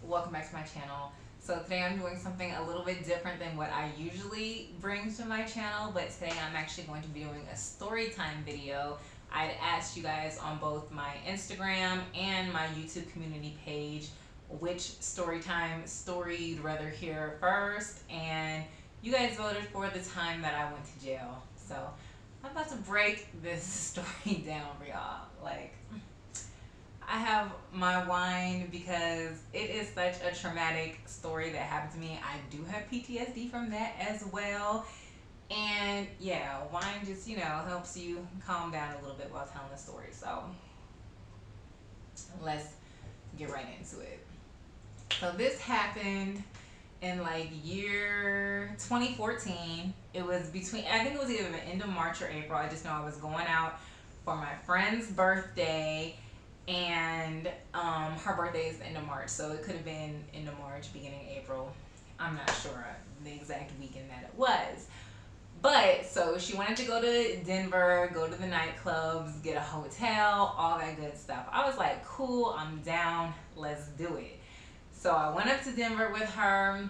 welcome back to my channel. So today I'm doing something a little bit different than what I usually bring to my channel, but today I'm actually going to be doing a story time video. I'd asked you guys on both my Instagram and my YouTube community page which story time story you'd rather hear first, and you guys voted for the time that I went to jail. So I'm about to break this story down for y'all. Like, I have my wine because it is such a traumatic story that happened to me. I do have PTSD from that as well. And yeah, wine just, helps you calm down a little bit while telling the story. So let's get right into it. So this happened in like year 2014. It was between, I think it was either the end of March or April. I just know I was going out for my friend's birthday, and her birthday is the end of March, so it could have been end of March, beginning of April. I'm not sure the exact weekend that it was. But so she wanted to go to Denver, go to the nightclubs, get a hotel, all that good stuff. I was like, cool, I'm down, let's do it. So I went up to Denver with her.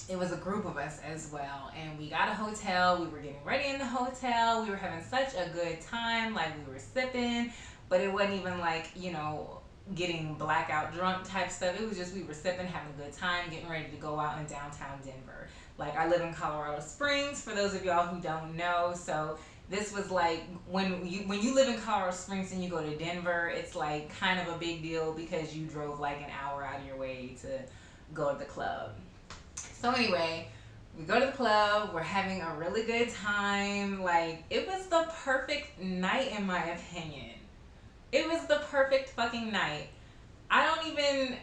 It was a group of us as well, and we got a hotel. We were getting ready in the hotel. We were having such a good time. Like, we were sipping, but it wasn't even like, getting blackout drunk type stuff. It was just, we were sipping, having a good time, getting ready to go out in downtown Denver. Like, I live in Colorado Springs, for those of y'all who don't know. So this was like, when you live in Colorado Springs and you go to Denver, it's like kind of a big deal because you drove like an hour out of your way to go to the club. So anyway, we go to the club, we're having a really good time. Like, it was the perfect night in my opinion. It was the perfect fucking night. I don't even...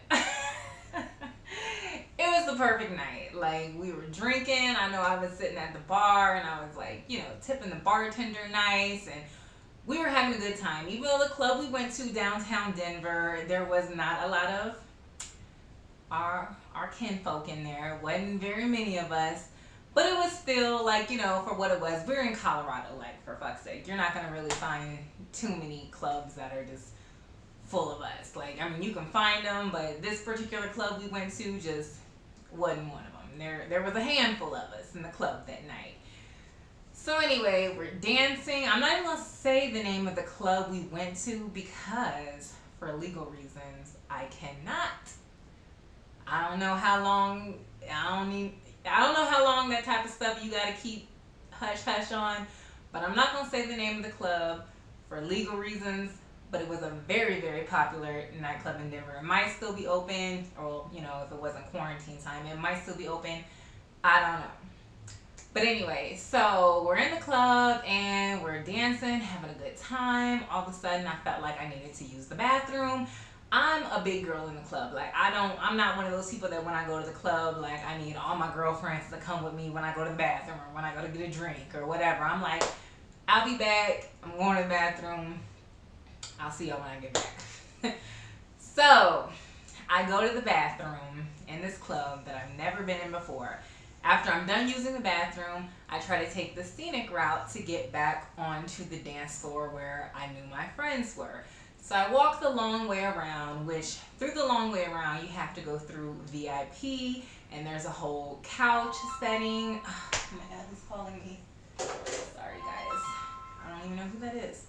It was the perfect night. Like, we were drinking. I know I was sitting at the bar and I was like, tipping the bartender nice, and we were having a good time. Even though the club we went to downtown Denver, there was not a lot of our kinfolk in there. Wasn't very many of us. But it was still, like, for what it was. We're in Colorado, like, for fuck's sake. You're not going to really find too many clubs that are just full of us. Like, I mean, you can find them, but this particular club we went to just wasn't one of them. There was a handful of us in the club that night. So anyway, we're dancing. I'm not even going to say the name of the club we went to because, for legal reasons, I cannot. I don't know how long that type of stuff you gotta keep hush hush on, but I'm not gonna say the name of the club for legal reasons. But it was a very, very popular nightclub in Denver. It might still be open, or if it wasn't quarantine time, it might still be open. I don't know. But anyway, so we're in the club and we're dancing, having a good time. All of a sudden, I felt like I needed to use the bathroom. I'm a big girl in the club. Like, I'm not one of those people that when I go to the club, like, I need all my girlfriends to come with me when I go to the bathroom or when I go to get a drink or whatever. I'm like, I'll be back. I'm going to the bathroom. I'll see y'all when I get back. So, I go to the bathroom in this club that I've never been in before. After I'm done using the bathroom, I try to take the scenic route to get back onto the dance floor where I knew my friends were. So I walk the long way around, which through the long way around, you have to go through VIP, and there's a whole couch setting. Oh, my dad is calling me. Sorry, guys. I don't even know who that is.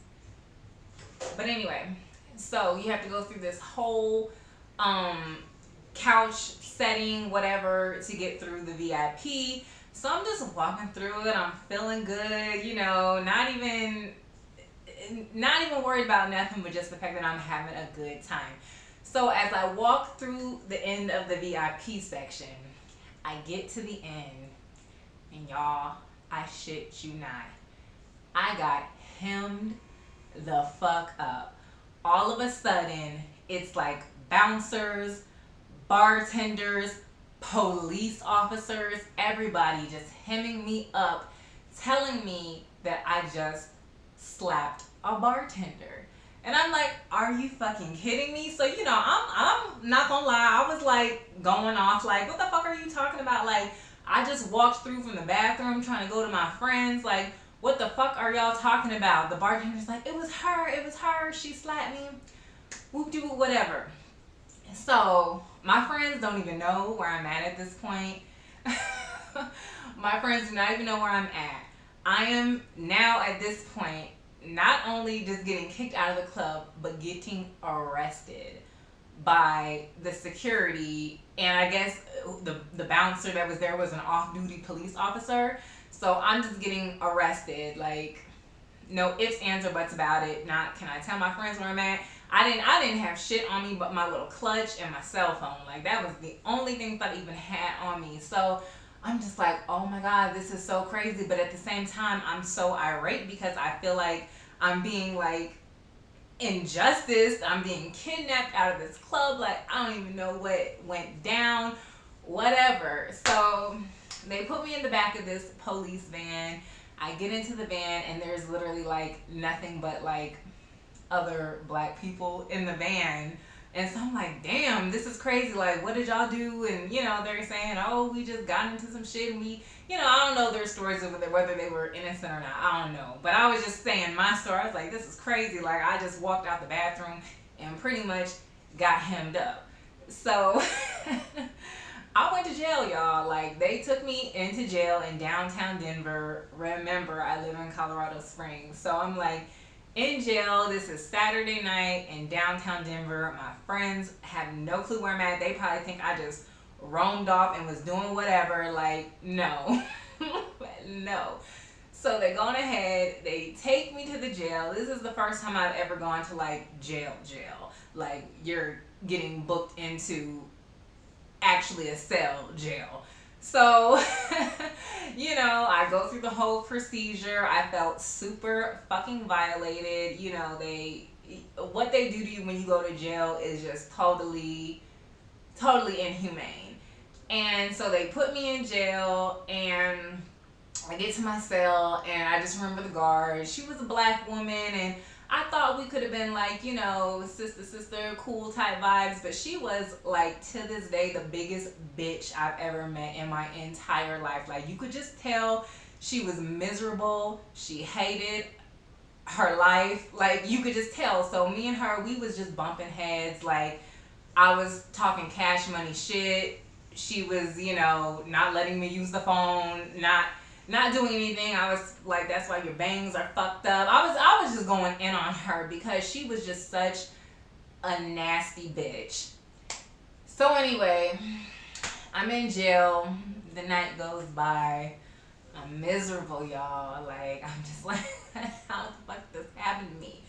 But anyway, so you have to go through this whole couch setting, whatever, to get through the VIP. So I'm just walking through it. I'm feeling good, not even worried about nothing but just the fact that I'm having a good time. So as I walk through the end of the VIP section, I get to the end, and y'all, I shit you not, I got hemmed the fuck up. All of a sudden, it's like bouncers, bartenders, police officers, everybody just hemming me up, telling me that I just slapped a bartender. And I'm like, are you fucking kidding me? So, I'm not gonna lie, I was like going off like, what the fuck are you talking about? Like, I just walked through from the bathroom trying to go to my friends, like, what the fuck are y'all talking about? The bartender's like, it was her, she slapped me, whoop de whoop, whatever. So my friends don't even know where I'm at this point. My friends do not even know where I'm at. I am now at this point not only just getting kicked out of the club, but getting arrested by the security. And I guess the bouncer that was there was an off-duty police officer. So I'm just getting arrested, like no ifs, ands, or buts about it. Not can I tell my friends where I'm at. I didn't have shit on me but my little clutch and my cell phone. Like that was the only thing that I even had on me. So I'm just like, oh my God, this is so crazy. But at the same time, I'm so irate because I feel like I'm being like injustice. I'm being kidnapped out of this club. Like I don't even know what went down, whatever. So they put me in the back of this police van. I get into the van and there's literally like nothing but like other black people in the van. And so I'm like, damn, this is crazy. Like, what did y'all do? And, you know, they're saying, oh, we just got into some shit. And we, you know, I don't know their stories of whether they were innocent or not. I don't know. But I was just saying my story. I was like, this is crazy. Like, I just walked out the bathroom and pretty much got hemmed up. So I went to jail, y'all. Like, they took me into jail in downtown Denver. Remember, I live in Colorado Springs. So I'm like, in jail. This is Saturday night in downtown Denver. My friends have no clue where I'm at. They probably think I just roamed off and was doing whatever. Like, no. No. So they're going ahead. They take me to the jail. This is the first time I've ever gone to like jail. Like you're getting booked into actually a cell jail. So, you know, I go through the whole procedure. I felt super fucking violated. You know, what they do to you when you go to jail is just totally inhumane. And so they put me in jail and I get to my cell and I just remember the guard. She was a black woman and I thought we could have been like, you know, sister, cool type vibes. But she was like, to this day, the biggest bitch I've ever met in my entire life. Like, you could just tell she was miserable. She hated her life. Like, you could just tell. So me and her, we was just bumping heads. Like, I was talking cash money shit. She was, you know, not letting me use the phone, not doing anything. I was like, that's why your bangs are fucked up. I was just going in on her because she was just such a nasty bitch. So anyway, I'm in jail. The night goes by. I'm miserable, y'all. Like, I'm just like, how the fuck this happened to me?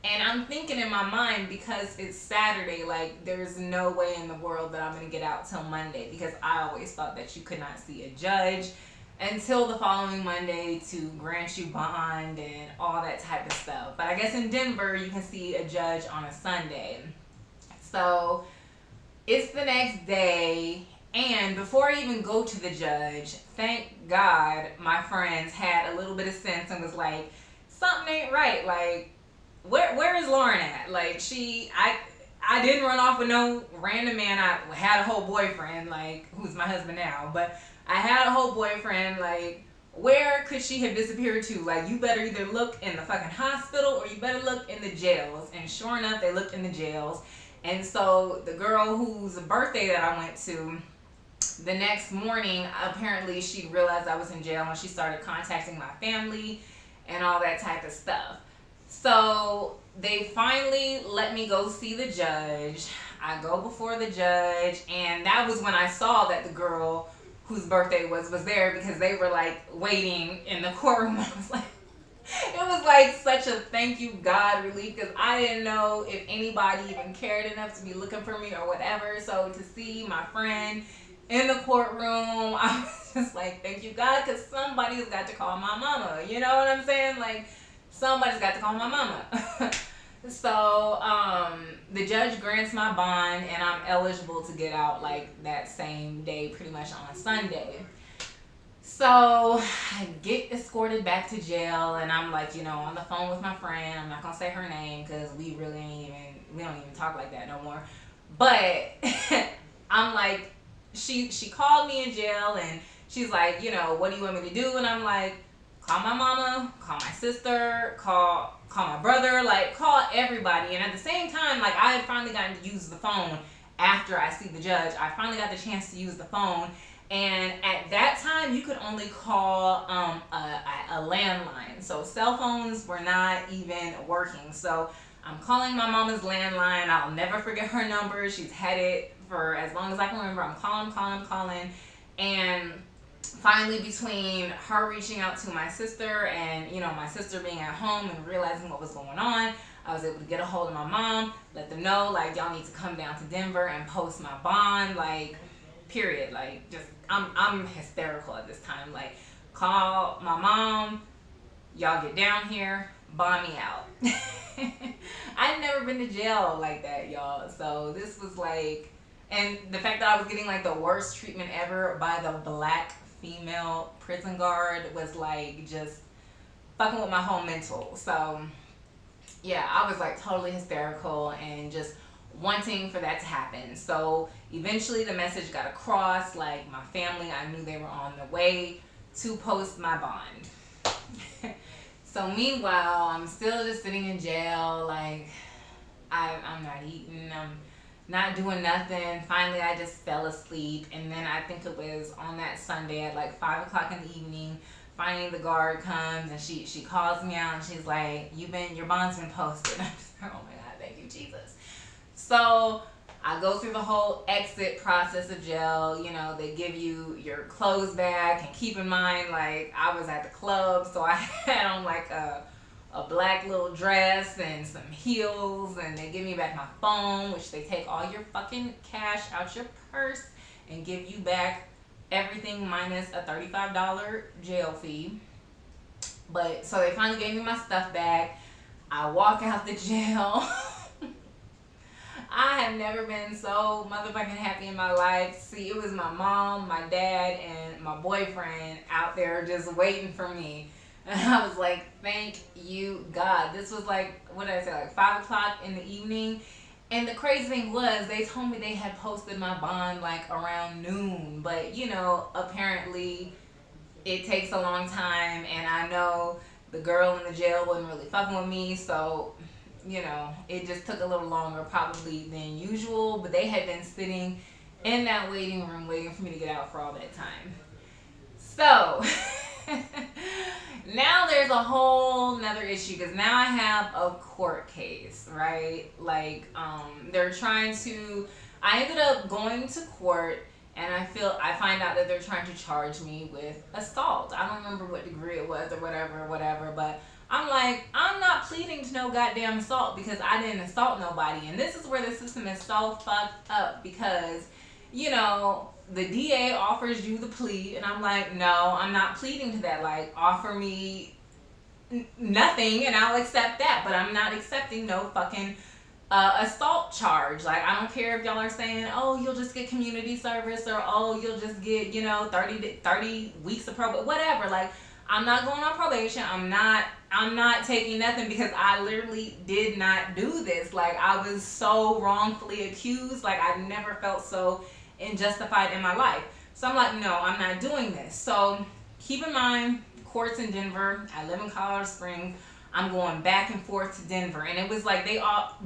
And I'm thinking in my mind, because it's Saturday, like, there's no way in the world that I'm going to get out till Monday, because I always thought that you could not see a judge until the following Monday to grant you bond and all that type of stuff. But I guess in Denver, you can see a judge on a Sunday. So it's the next day, and before I even go to the judge, thank God my friends had a little bit of sense and was like, something ain't right. Like, where is Lauren at? Like, I didn't run off with no random man. I had a whole boyfriend, like, who's my husband now, but I had a whole boyfriend. Like, where could she have disappeared to? Like, you better either look in the fucking hospital or you better look in the jails. And sure enough, they looked in the jails. And so the girl whose birthday that I went to, the next morning, apparently she realized I was in jail and she started contacting my family and all that type of stuff. So they finally let me go see the judge. I go before the judge, and that was when I saw that the girl whose birthday was there, because they were like waiting in the courtroom. I was like, it was like such a thank you God relief, because I didn't know if anybody even cared enough to be looking for me or whatever. So to see my friend in the courtroom, I was just like, thank you God, because somebody's got to call my mama. You know what I'm saying? Like, somebody's got to call my mama. So the judge grants my bond, and I'm eligible to get out like that same day, pretty much on Sunday. So I get escorted back to jail, and I'm like, you know, on the phone with my friend. I'm not gonna say her name because we don't even talk like that no more. But I'm like, she called me in jail, and she's like, you know, what do you want me to do? And I'm like, call my mama, call my sister, call my brother, like, call everybody. And at the same time, like, I had finally gotten to use the phone after I see the judge, I finally got the chance to use the phone. And at that time, you could only call a landline. So cell phones were not even working. So I'm calling my mama's landline. I'll never forget her number. She's had it for as long as I can remember. I'm calling. And finally, between her reaching out to my sister and, my sister being at home and realizing what was going on, I was able to get a hold of my mom, let them know, like, y'all need to come down to Denver and post my bond, like, period. Like, just, I'm hysterical at this time. Like, call my mom, y'all get down here, bond me out. I'd never been to jail like that, y'all. So this was like, and the fact that I was getting like the worst treatment ever by the black female prison guard was like just fucking with my whole mental. So yeah, I was like totally hysterical and just wanting for that to happen. So eventually the message got across, like my family, I knew they were on the way to post my bond. So meanwhile, I'm still just sitting in jail, like I'm not eating, I'm not doing nothing. Finally, I just fell asleep, and then I think it was on that Sunday at like 5 o'clock in the evening. Finally, the guard comes and she calls me out and she's like, your bond's been posted. I'm just like, oh my God, thank you, Jesus. So I go through the whole exit process of jail. They give you your clothes back, and keep in mind, like, I was at the club, so I had on like a black little dress and some heels, and they give me back my phone, which they take all your fucking cash out your purse and give you back everything minus a $35 jail fee. But so they finally gave me my stuff back. I walk out the jail. I have never been so motherfucking happy in my life. See, it was my mom, my dad, and my boyfriend out there just waiting for me. And I was like, thank you, God. This was like, what did I say, like 5 o'clock in the evening. And the crazy thing was, they told me they had posted my bond like around noon. But, apparently it takes a long time. And I know the girl in the jail wasn't really fucking with me. So, it just took a little longer probably than usual. But they had been sitting in that waiting room waiting for me to get out for all that time. So now there's a whole nother issue, because now I have a court case, right? Like, they're trying to, I ended up going to court, and I find out that they're trying to charge me with assault. I don't remember what degree it was or whatever, but I'm like, I'm not pleading to no goddamn assault because I didn't assault nobody. And this is where the system is so fucked up, because, the DA offers you the plea, and I'm like, no, I'm not pleading to that. Like, offer me nothing and I'll accept that, but I'm not accepting no fucking assault charge. Like, I don't care if y'all are saying, oh, you'll just get community service, or oh, you'll just get 30 weeks of probation, whatever. Like, I'm not going on probation. I'm not taking nothing, because I literally did not do this. Like, I was so wrongfully accused. Like, I never felt so unjustified in my life. So I'm like, no, I'm not doing this. So keep in mind, courts in Denver. I live in Colorado Springs. I'm going back and forth to Denver, and it was like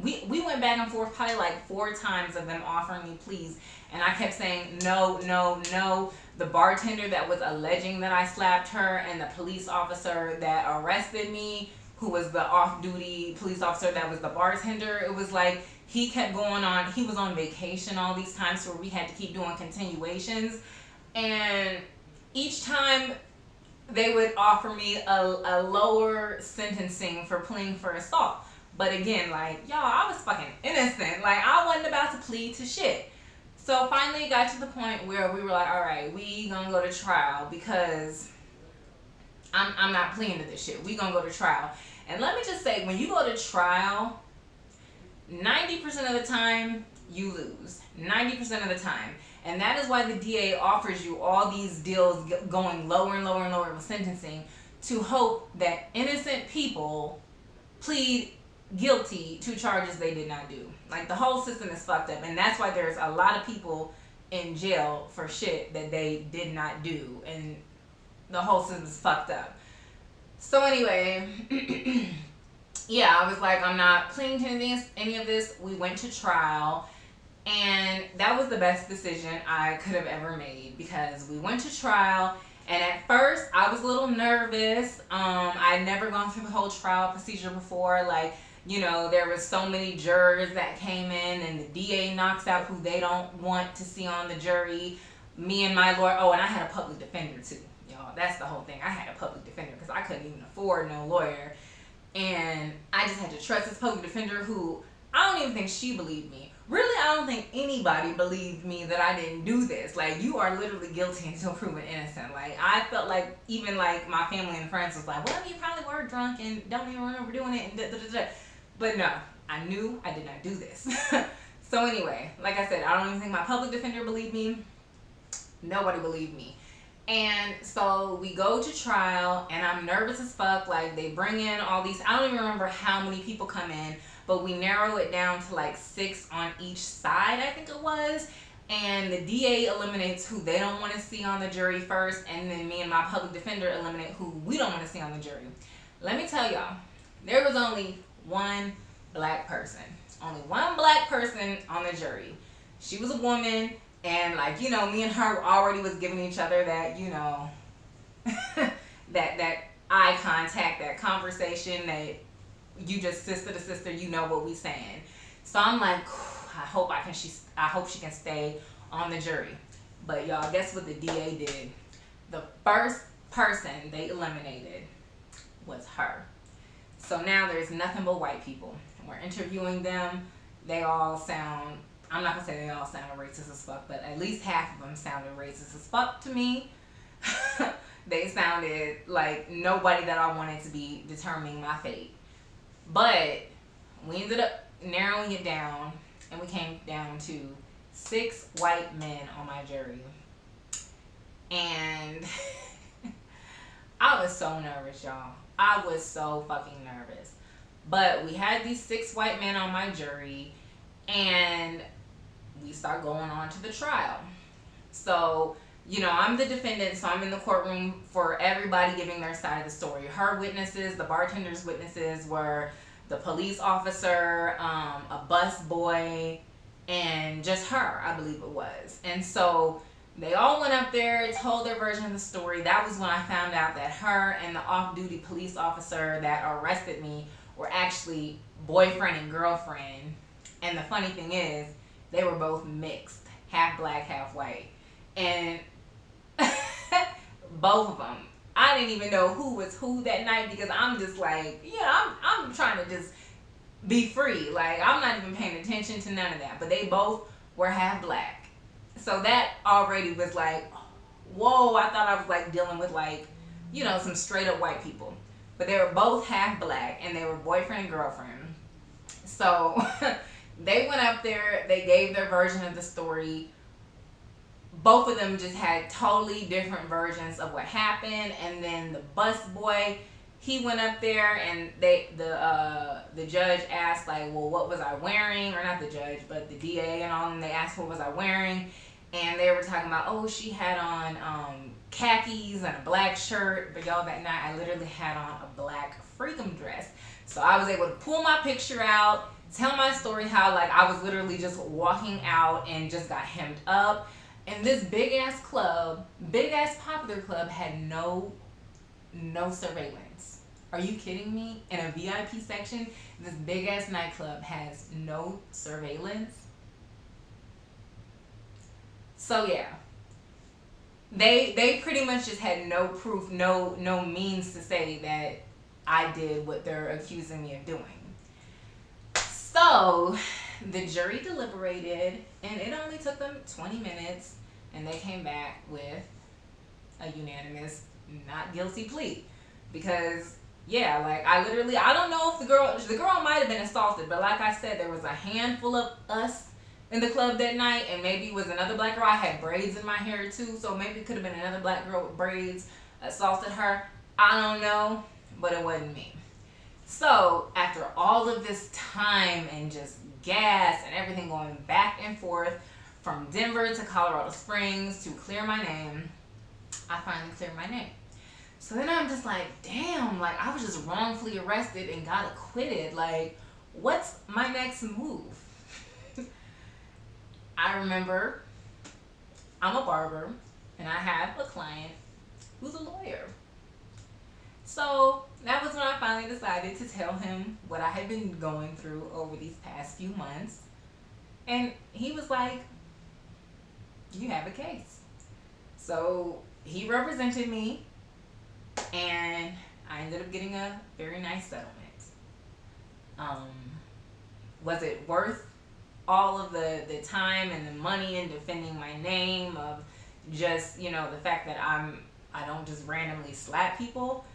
we went back and forth probably like 4 times of them offering me pleas, and I kept saying no. The bartender that was alleging that I slapped her, and the police officer that arrested me, who was the off-duty police officer that was the bartender, it was like he kept going on. He was on vacation all these times, so we had to keep doing continuations, and each time they would offer me a lower sentencing for pleading for assault. But again, like, y'all, I was fucking innocent. Like, I wasn't about to plead to shit. So finally it got to the point where we were like, all right, we gonna go to trial, because I'm not pleading to this shit. We gonna go to trial. And let me just say, when you go to trial, 90% of the time you lose. 90% of the time. And that is why the DA offers you all these deals going lower and lower and lower with sentencing, to hope that innocent people plead guilty to charges they did not do. Like, the whole system is fucked up, and that's why there's a lot of people in jail for shit that they did not do, and the whole system is fucked up. So anyway, yeah, I was like, I'm not pleading to any of this. We went to trial. And that was the best decision I could have ever made, because we went to trial. And at first, I was a little nervous. I'd never gone through the whole trial procedure before. Like, you know, there was so many jurors that came in, and the DA knocks out who they don't want to see on the jury. Me and my lawyer. Oh, and I had a public defender too, y'all. That's the whole thing. I had a public defender because I couldn't even afford no lawyer. And I just had to trust this public defender who, I don't even think she believed me. Really, I don't think anybody believed me that I didn't do this. Like, you are literally guilty until proven innocent. Like, I felt like even like my family and friends was like, well, you probably were drunk and don't even remember doing it. And da, da, da, da. But no, I knew I did not do this. So anyway, like I said, I don't even think my public defender believed me. Nobody believed me. And so we go to trial, and I'm nervous as fuck. Like, they bring in all these, I don't even remember how many people come in, but we narrow it down to like 6 on each side, I think it was. And the DA eliminates who they don't want to see on the jury first, and then me and my public defender eliminate who we don't want to see on the jury. Let me tell y'all, there was only one black person. Only one black person on the jury. She was a woman, and like, you know, me and her already was giving each other that, you know, that eye contact, that conversation, that you just sister to sister, you know what we saying. So I'm like, I hope she can stay on the jury. But y'all, guess what the DA did? The first person they eliminated was her. So now there's nothing but white people. We're interviewing them. They all sound, I'm not gonna say they all sounded racist as fuck, but at least half of them sounded racist as fuck to me. They sounded like nobody that I wanted to be determining my fate. But we ended up narrowing it down, and we came down to 6 white men on my jury. And I was so nervous, y'all. I was so fucking nervous. But we had these 6 white men on my jury, and we start going on to the trial. So, you know, I'm the defendant, so I'm in the courtroom for everybody giving their side of the story. Her witnesses, the bartender's witnesses, were the police officer, a bus boy, and just her, I believe it was. And so they all went up there, told their version of the story. That was when I found out that her and the off-duty police officer that arrested me were actually boyfriend and girlfriend. And the funny thing is, they were both mixed, half black, half white. And both of them, I didn't even know who was who that night, because I'm just like, yeah, I'm trying to just be free. Like, I'm not even paying attention to none of that. But they both were half black. So that already was like, whoa, I thought I was like dealing with like, you know, some straight up white people. But they were both half black, and they were boyfriend and girlfriend. So they went up there, they gave their version of the story. Both of them just had totally different versions of what happened. And then the bus boy, he went up there, and the judge asked, like, well, what was I wearing? Or not the judge, but the DA and all, and they asked what was I wearing. And they were talking about, oh, she had on khakis and a black shirt. But y'all, that night I literally had on a black freedom dress. So I was able to pull my picture out, tell my story how like I was literally just walking out and just got hemmed up. And this big ass club, big ass popular club, had no surveillance. Are you kidding me? In a VIP section, this big ass nightclub has no surveillance. So yeah, they pretty much just had no proof, no means to say that I did what they're accusing me of doing. So the jury deliberated, and it only took them 20 minutes, and they came back with a unanimous not guilty plea. Because yeah, like I don't know if the girl might have been assaulted, but like I said, there was a handful of us in the club that night, and maybe it was another black girl. I had braids in my hair too, so maybe it could have been another black girl with braids assaulted her. I don't know, but it wasn't me. So after all of this time and just gas and everything going back and forth from Denver to Colorado Springs to clear my name, I finally cleared my name. So then I'm just like, damn, like I was just wrongfully arrested and got acquitted. Like, what's my next move? I remember I'm a barber and I have a client who's a lawyer. So that was when I finally decided to tell him what I had been going through over these past few months. And he was like, "You have a case." So he represented me, and I ended up getting a very nice settlement. Um, was it worth all of the time and the money and defending my name of just, the fact that I don't just randomly slap people?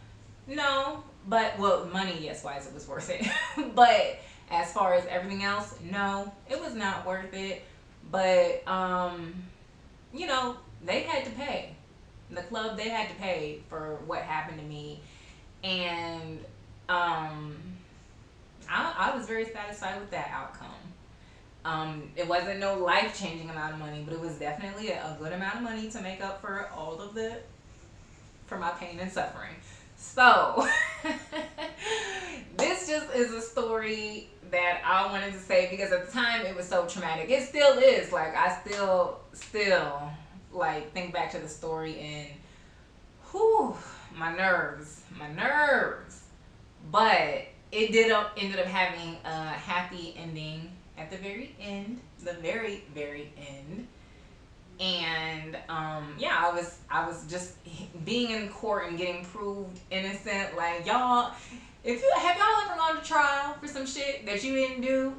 No, but well, money, yes, wise, it was worth it. But as far as everything else, no, it was not worth it. But they had to pay. The club, they had to pay for what happened to me, and I was very satisfied with that outcome. It wasn't no life changing amount of money, but it was definitely a good amount of money to make up for for my pain and suffering. So, this just is a story that I wanted to say because at the time it was so traumatic. It still is. Like, I still like think back to the story and whew, my nerves. But it ended up having a happy ending at the very end, the very, very end. And yeah, I was just being in court and getting proved innocent. Like, y'all, if you have y'all ever gone to trial for some shit that you didn't do?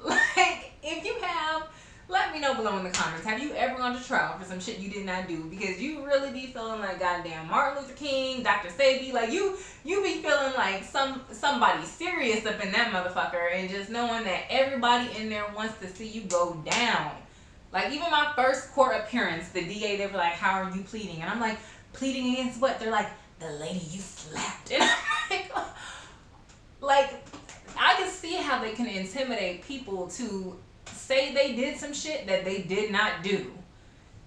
Like, if you have, let me know below in the comments. Have you ever gone to trial for some shit you did not do? Because you really be feeling like goddamn Martin Luther King, Dr. Sebi. Like, you be feeling like somebody serious up in that motherfucker, and just knowing that everybody in there wants to see you go down. Like, even my first court appearance, the DA, they were like, "How are you pleading?" And I'm like, "Pleading against what?" They're like, "The lady you slapped." And I'm like, I can see how they can intimidate people to say they did some shit that they did not do.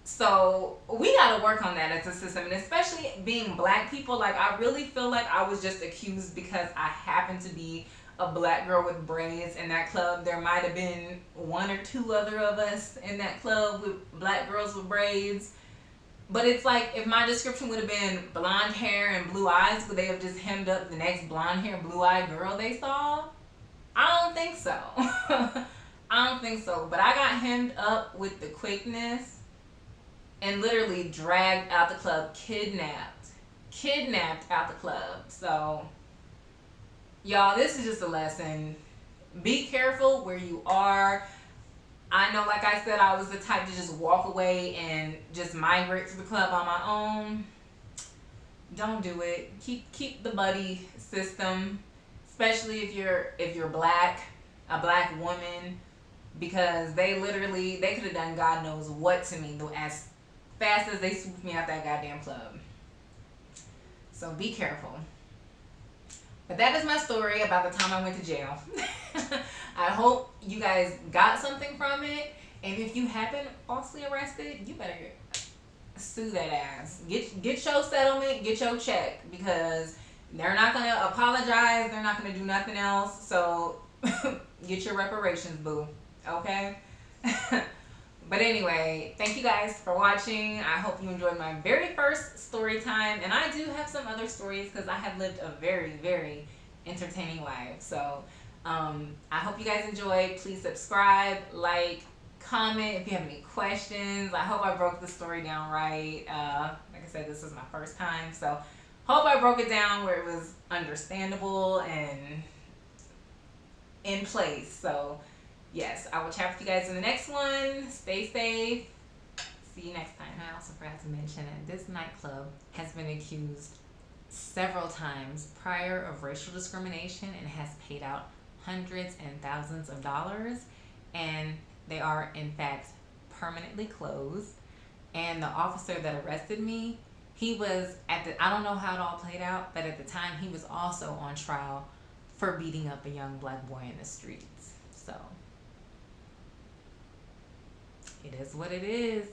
So we gotta work on that as a system, and especially being black people. Like, I really feel like I was just accused because I happened to be a black girl with braids in that club. There might have been one or two other of us in that club with black girls with braids. But it's like, if my description would have been blonde hair and blue eyes, would they have just hemmed up the next blonde hair, blue eyed girl they saw? I don't think so. I don't think so. But I got hemmed up with the quickness and literally dragged out the club, kidnapped out the club. So, y'all, this is just a lesson. Be careful where you are. I know, like I said, I was the type to just walk away and just migrate to the club on my own. Don't do it. Keep the buddy system, especially if you're black, a black woman, because they could have done God knows what to me as fast as they swooped me out that goddamn club. So be careful. But that is my story about the time I went to jail. I hope you guys got something from it. And if you have been falsely arrested, you better sue that ass. Get your settlement, get your check, because they're not going to apologize. They're not going to do nothing else. So get your reparations, boo. Okay? But anyway, thank you guys for watching. I hope you enjoyed my very first story time. And I do have some other stories because I have lived a very, very entertaining life. So I hope you guys enjoyed. Please subscribe, like, comment if you have any questions. I hope I broke the story down right. Like I said, this is my first time. So hope I broke it down where it was understandable and in place. So yes, I will chat with you guys in the next one. Stay safe. See you next time. I also forgot to mention that this nightclub has been accused several times prior of racial discrimination and has paid out hundreds and thousands of dollars. And they are, in fact, permanently closed. And the officer that arrested me, he was I don't know how it all played out, but at the time he was also on trial for beating up a young black boy in the streets. So it is what it is.